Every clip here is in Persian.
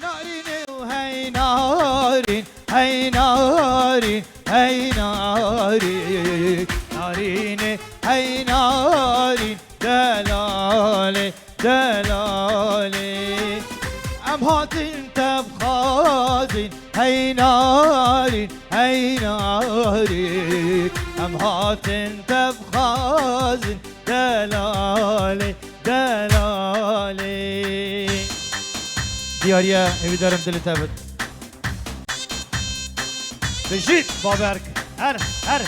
نارين وهي نارين هي نارين هي نارين نارين هي نارين دلالي دلالي ام هات انت بخازن هي نارين هي نارين ام هات انت بخازن دلالي دلالي دياريا ايدارم دل تابت بجيت بابرك هر هر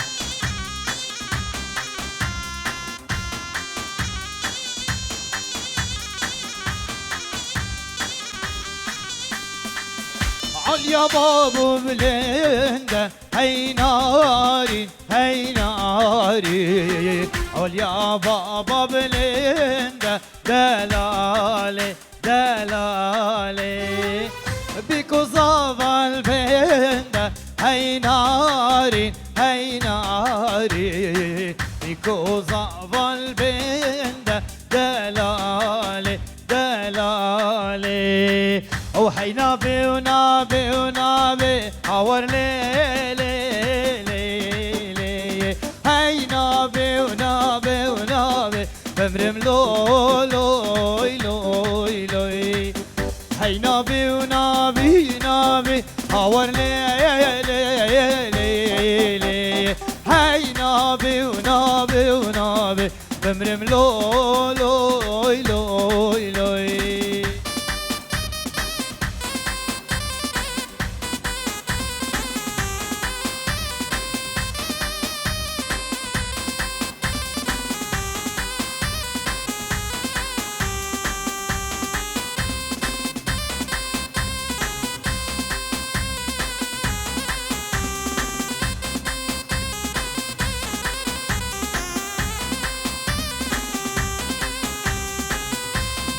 عليا بابو بلنده هي ناري هي ناري عليا بابا بلنده دلالي دلالي بيكو صافا البنده هي ناري هي ناري بيكو صافا البنده دلالي دلالي وحي نابي ونابي ونابي حور ليلي ليلي هي نابي ونابي ونابي بمرم لوي لوي لوي هي نابي ونابي نابي حور ليلي ليلي هي نابي ونابي ونابي بمرم لوي لوي لوي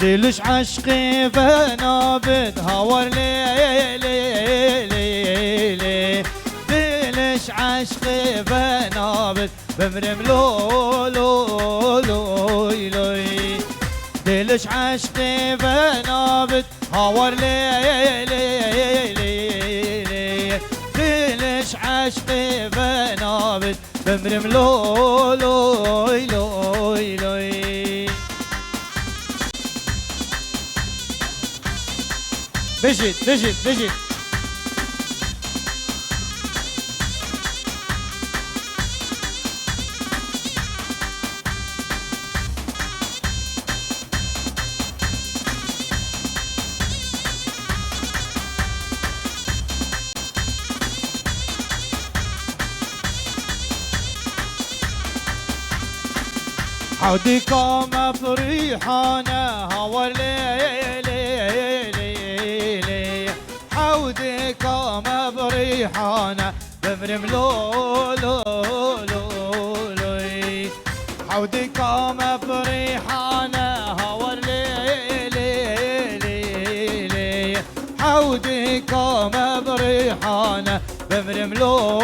دلش عشقي فنابت هور ليلي ليلي دلش عشقي فنابت بمرم لو لوي دلش عشقي فنابت هور ليلي ليلي دلش عشقي فنابت بمرم لوي لوي بجد بجد بجد عودي قام فريحانه هور ليلي عودي قام بريحانه بمرم لوي عودي قام بريحانه هور ليلي عودي قام بريحانه بمرم لوي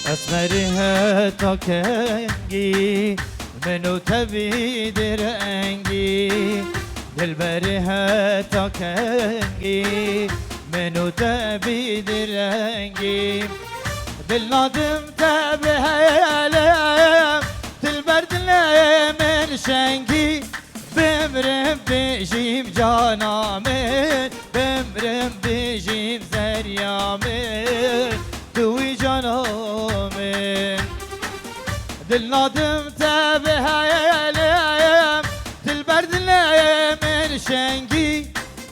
اسمرها تاكنجي منو تبي درنجي دلبرها تاكنجي منو تبي درنجي بالنادم تبها لم تلبرد من شنجي بمرم بجيم جانامن بمرم بجيم زريامن دوي جانامن دل نادم تبها يلم تلبرد من شنجي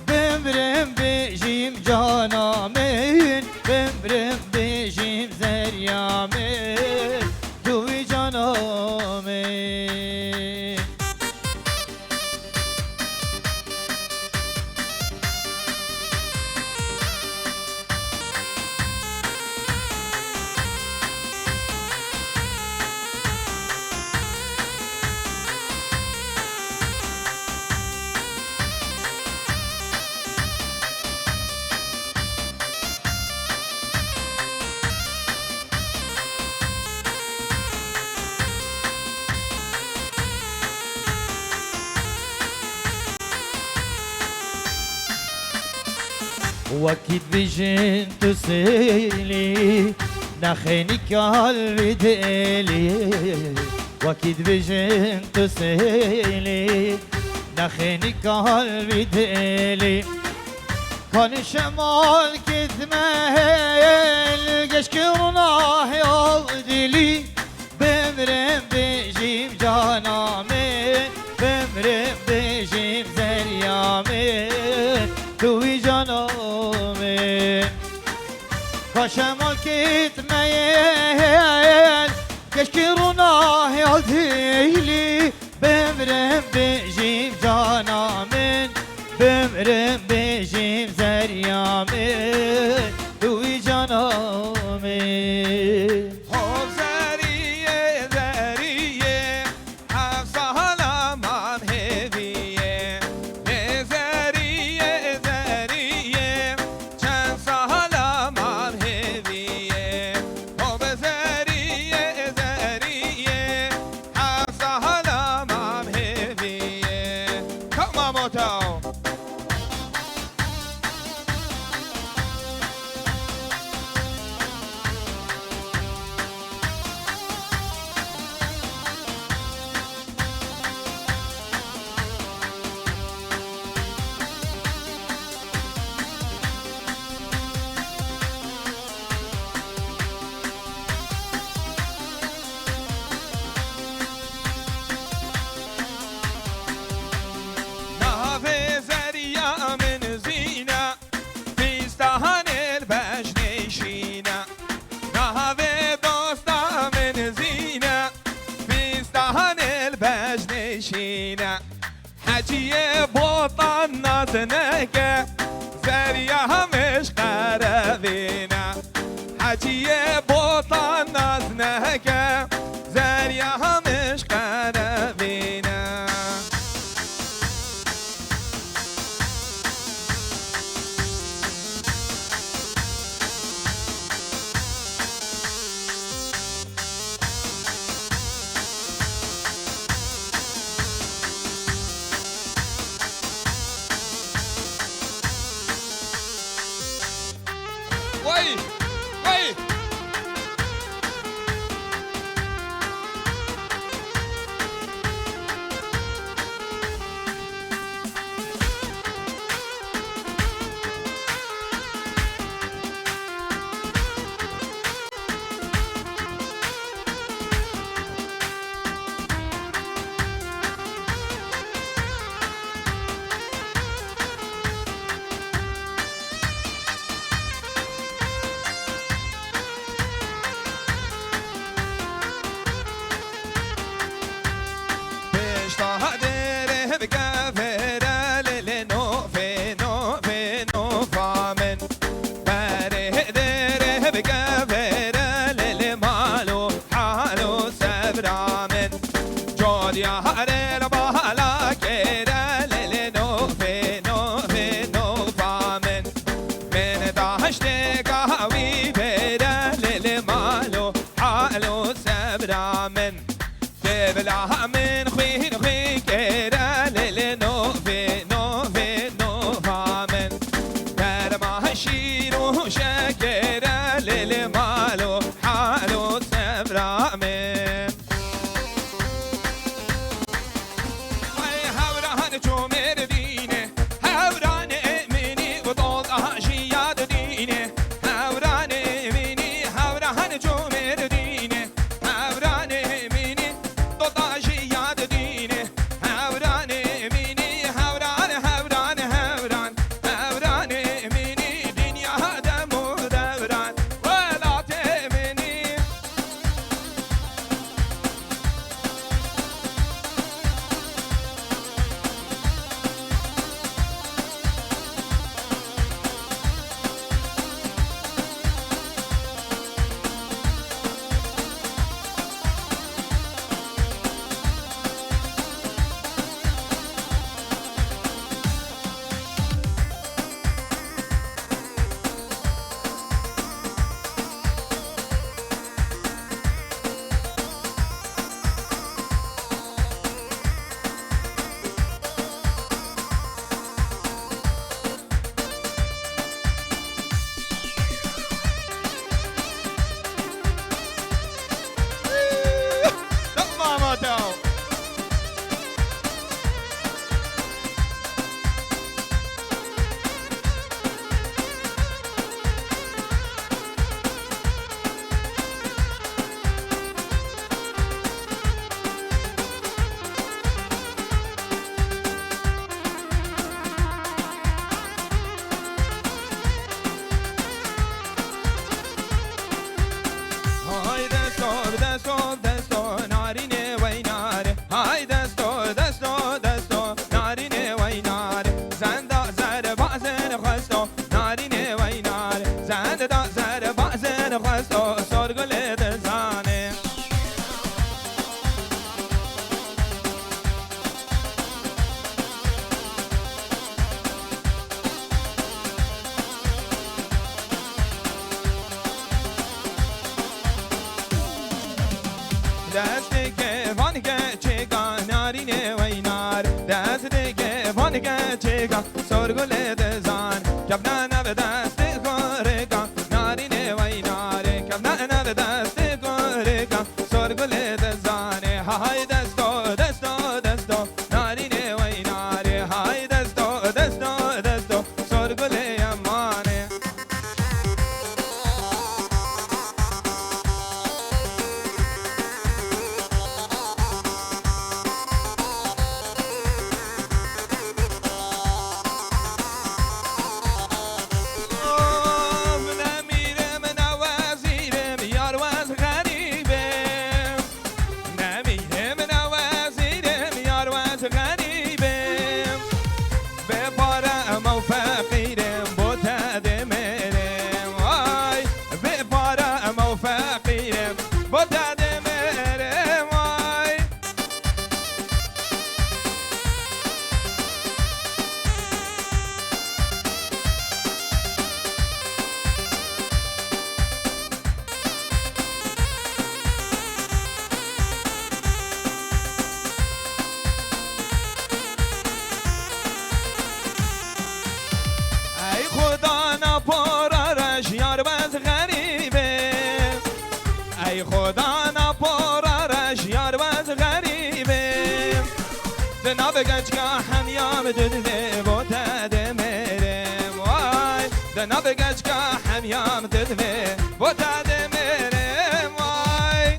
بمرم بجيم جانامن بمرم بجيم زريامن دوي جانامن وكيد بيجن تسيلي نخيني قلبي ديلي وكيد بيجن تسيلي نخيني قلبي ديلي كان شمال كتمهل قشكرنا يالدلي بمرم بجيب جانامي بمرم بجيب زريامي توي جانامي كان شمال كتمهل قشكرنا يالدلي بمرم بجيب جانامي بمرم بجيب زريامي دوي جانامي خب زریه زریه حفظهالمان هدیه زریه زریه چند سالمان هدیه خب زریه زریه حفظهالمان هدیه کاماموتو حجیه بوطن نازنکه زریه همش قربینه حجیه بوطن نازنکه زریه همش قربینه وای وای بلا من خوين خوين كيرا ليل نوفي نوفي نوفا من كار ما هشيرو شاكيرا ليل مالو حالو سبرا من هاي هوران جومر دينه هوران مني وضل أشياد دينه هوران مني هوران جومر دينه هوران دست که وانگه چگا نارینه وینار دست که وانگه چگا سرگل دزان کبنا نو دست گورگا نارینه وینار کبنا نو دست گورگا سرگل دزان های دستو دستو دستو نارینه وینار های دستو دستو دستو سرگل یمانه خدا نپرارش یار باز غریبه دنا بگنج که همیام ددوه بوده دمرم وای دنا بگنج که همیام ددوه بوده دمرم وای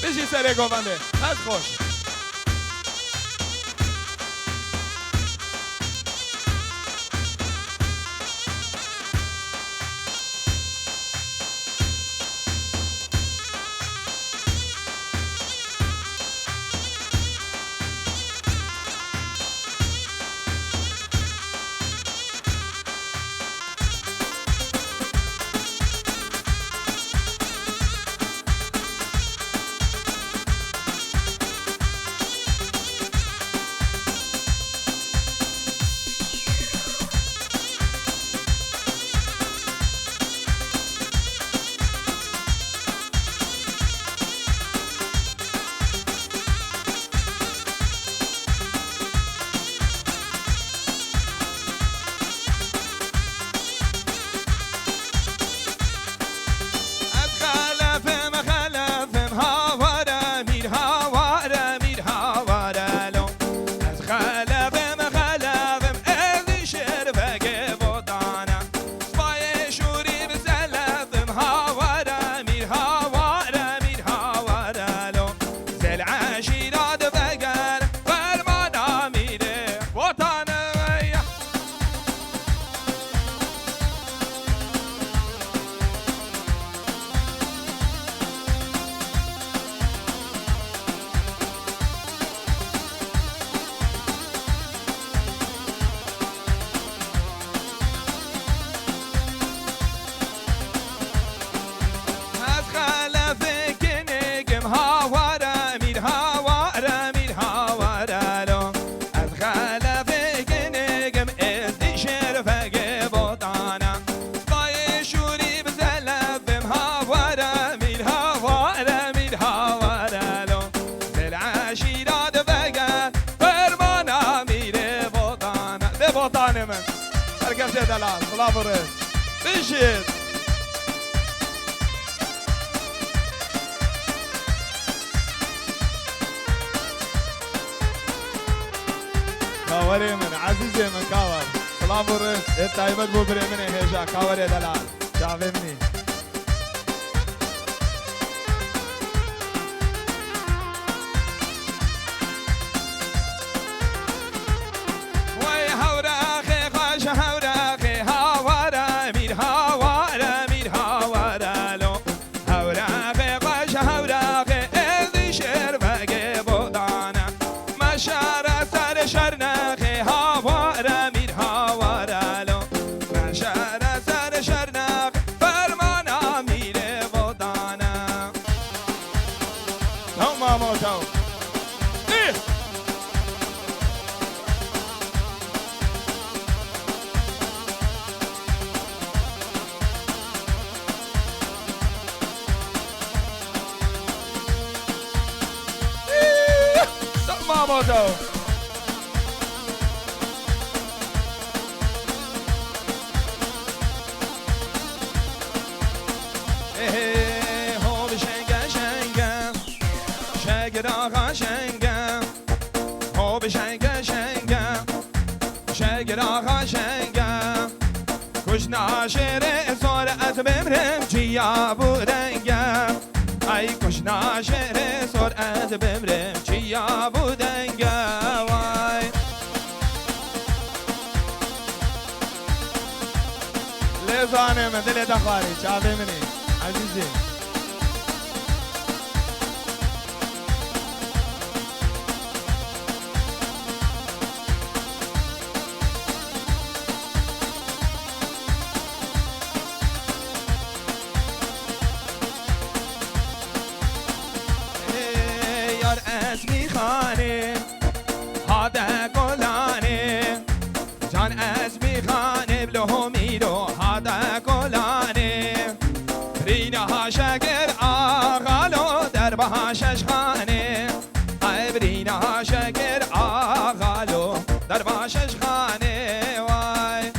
بشی سره گوونده از خوش دلال خلافرز بشید كاوري من عزيزي من كاور خلافرز التايمت بو بري من هيجا كاوري دلال شافمني تو إيه ماما تو هو بشنگه شنگه شگر آقا شنگه هو بشنگه شنگه شگر آقا شنگه کشنا شیر سرعت بمرم چیا بودنگه ای کشنا شیر سرعت بمرم چیا بودنگه وای لزانه من دل دخاری چا بمنی عزیزی یار اسمی خانه هاده گلانه جان اسمی خانه بلو میرو هاده گلانه رینا ها شگر آغالو در بهاشش خانه ای برینا ها شگر آغالو در بهاشش خانه وای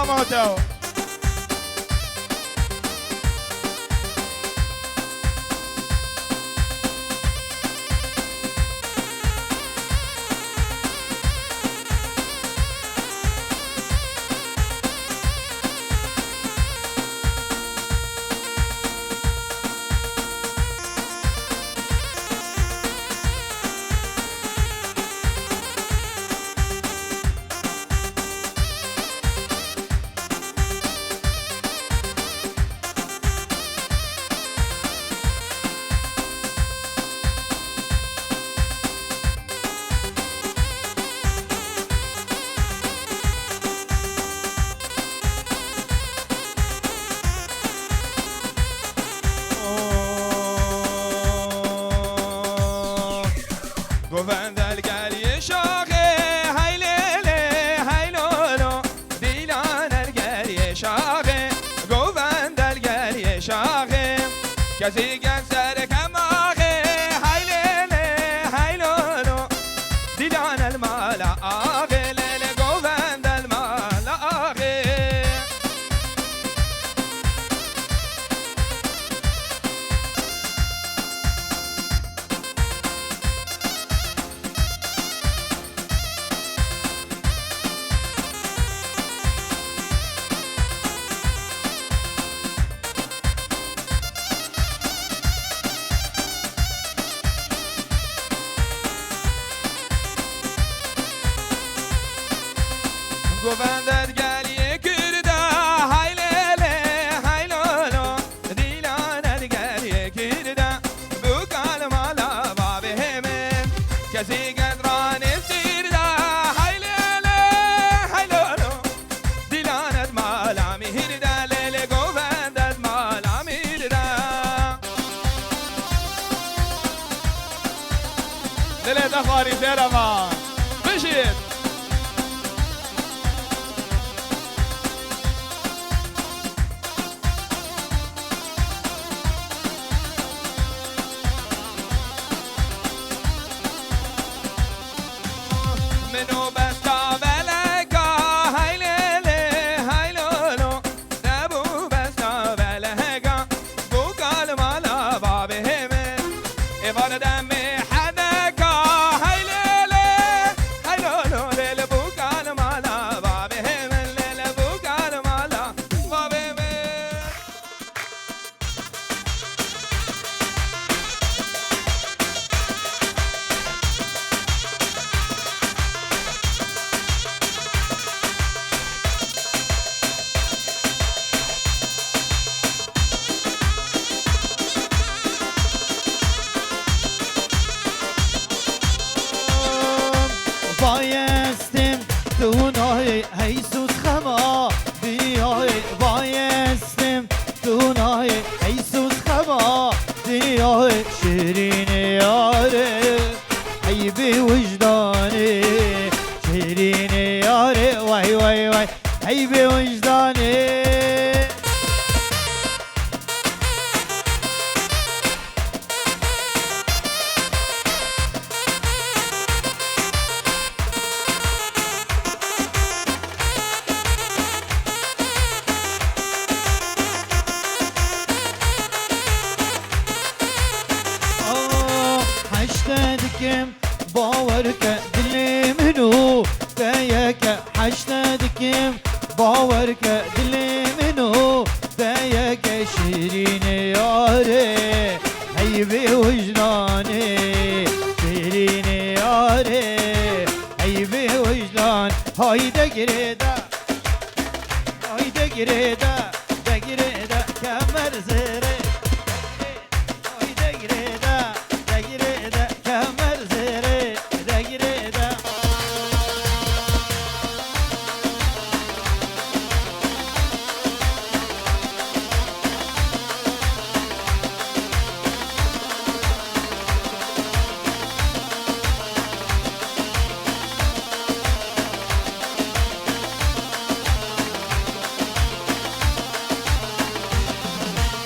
moto. کسی گل سر کماغه های لیله های لولو دیلان المال آغه لیله گووند المال آغه گووندت گلی کرده های لیله های لولو دیلانت گلی کرده بو کال مالا بابه همه کسی گدران سیرده های لیله های لولو دیلانت مالا میرده لیله گووندت مالا میرده لیله دخواری زیرمان بشید منو بستا ولگا های لیله های لولو نبو بستا ولگا بو کال مالا بابه همه ایوان دم حدگا های لیله های لولو لیله بو کال مالا بابه همه لیله بو کال مالا بابه همه بایستیم دونای حیثوت خما بیای بایستیم دونای حیثوت خما بیای شیرین یاره ای بی وجدانی شیرین یاره وای وای وای ای بی وجدانی حشتدكم باورك دلي منو دايك حشتدكم باورك دلي منو دايك شيرين ياري هيبي وجداني شيرين ياري هيبي وجدان هايدا قريدا هايدا قريدا دا قريدا كمر زيري هايدا قريدا دا قريدا كمر زيري دا قريدا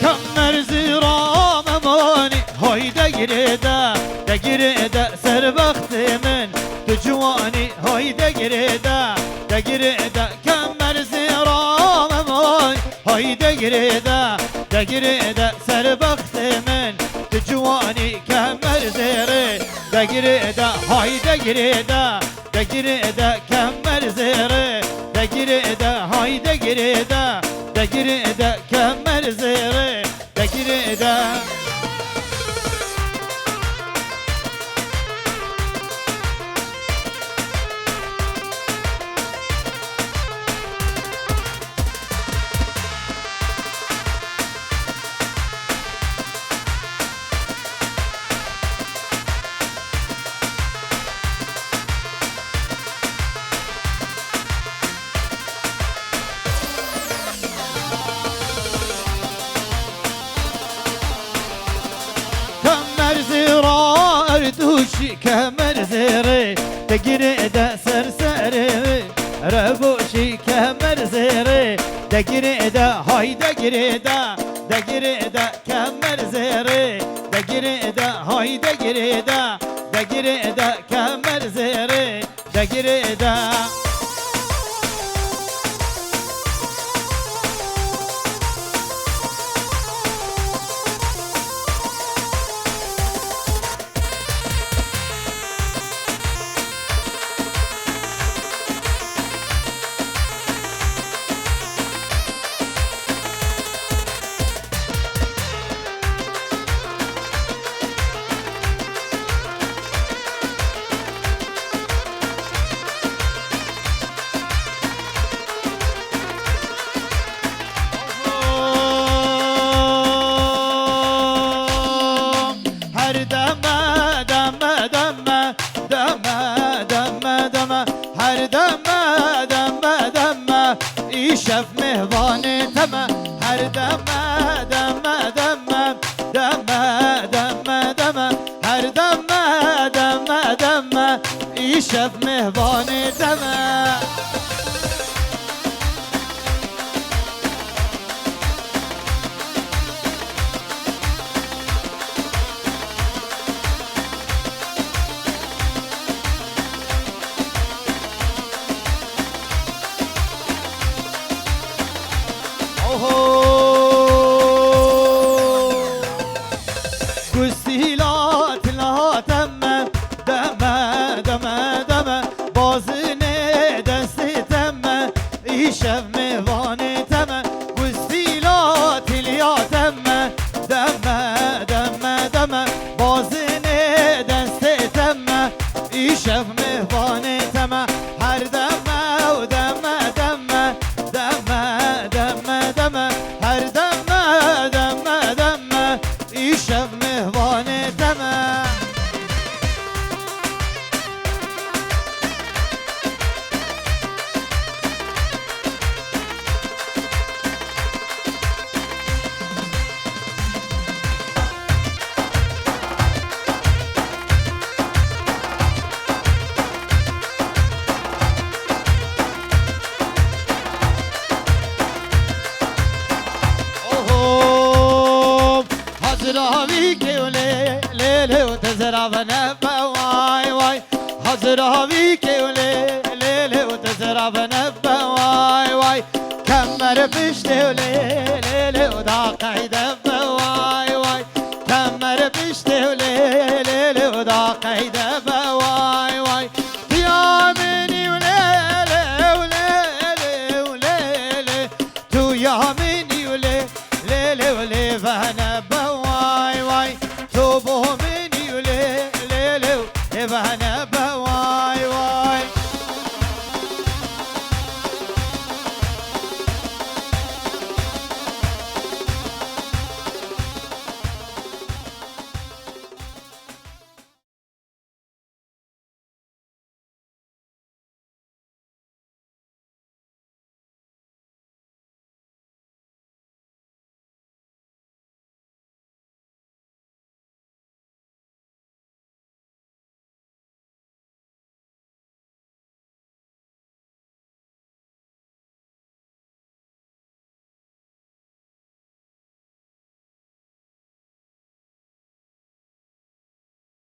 كمر زيرام اماني هايدا قريدا دا قريدا سربخت من تجواني هايدا قريدا دا قريدا كمر زيرام اماني هايدا قريدا دا قريدا سربخت من تجواني كمر زيري دا قريدا هايدا قريدا دا قريدا كمر زيري دا قريدا هايدا قريدا دا قريدا كمر زيري دا قريدا دوشي كمر زيري تقريدا سرسري ربوشي كمر زيري تقريدا هاي تقريدا دگیره ده کمر زیره دگیره ده های دگیره ده دگیره ده کمر زیره دگیره ده شف مهوان تمه هر دمه دمه دمه دمه دمه دمه هر دمه دمه دمه ای شف مهوان تمه گسیلات لا تمه دمه دمه دمه بازنه دست تمه ای شب میوانه تمه گسیلات لیا تمه دمه دمه دمه بازنه دست تمه ای شب میوانه تمه هر دمه و دمه دمه دمه دمه دمه هر دمه دمه دمه ای شب مهوانه دمه حضراوی که له له و تزرابنه وای وای حضراوی که له له و تزرابنه وای وای کمر پشت له له و دا قاعده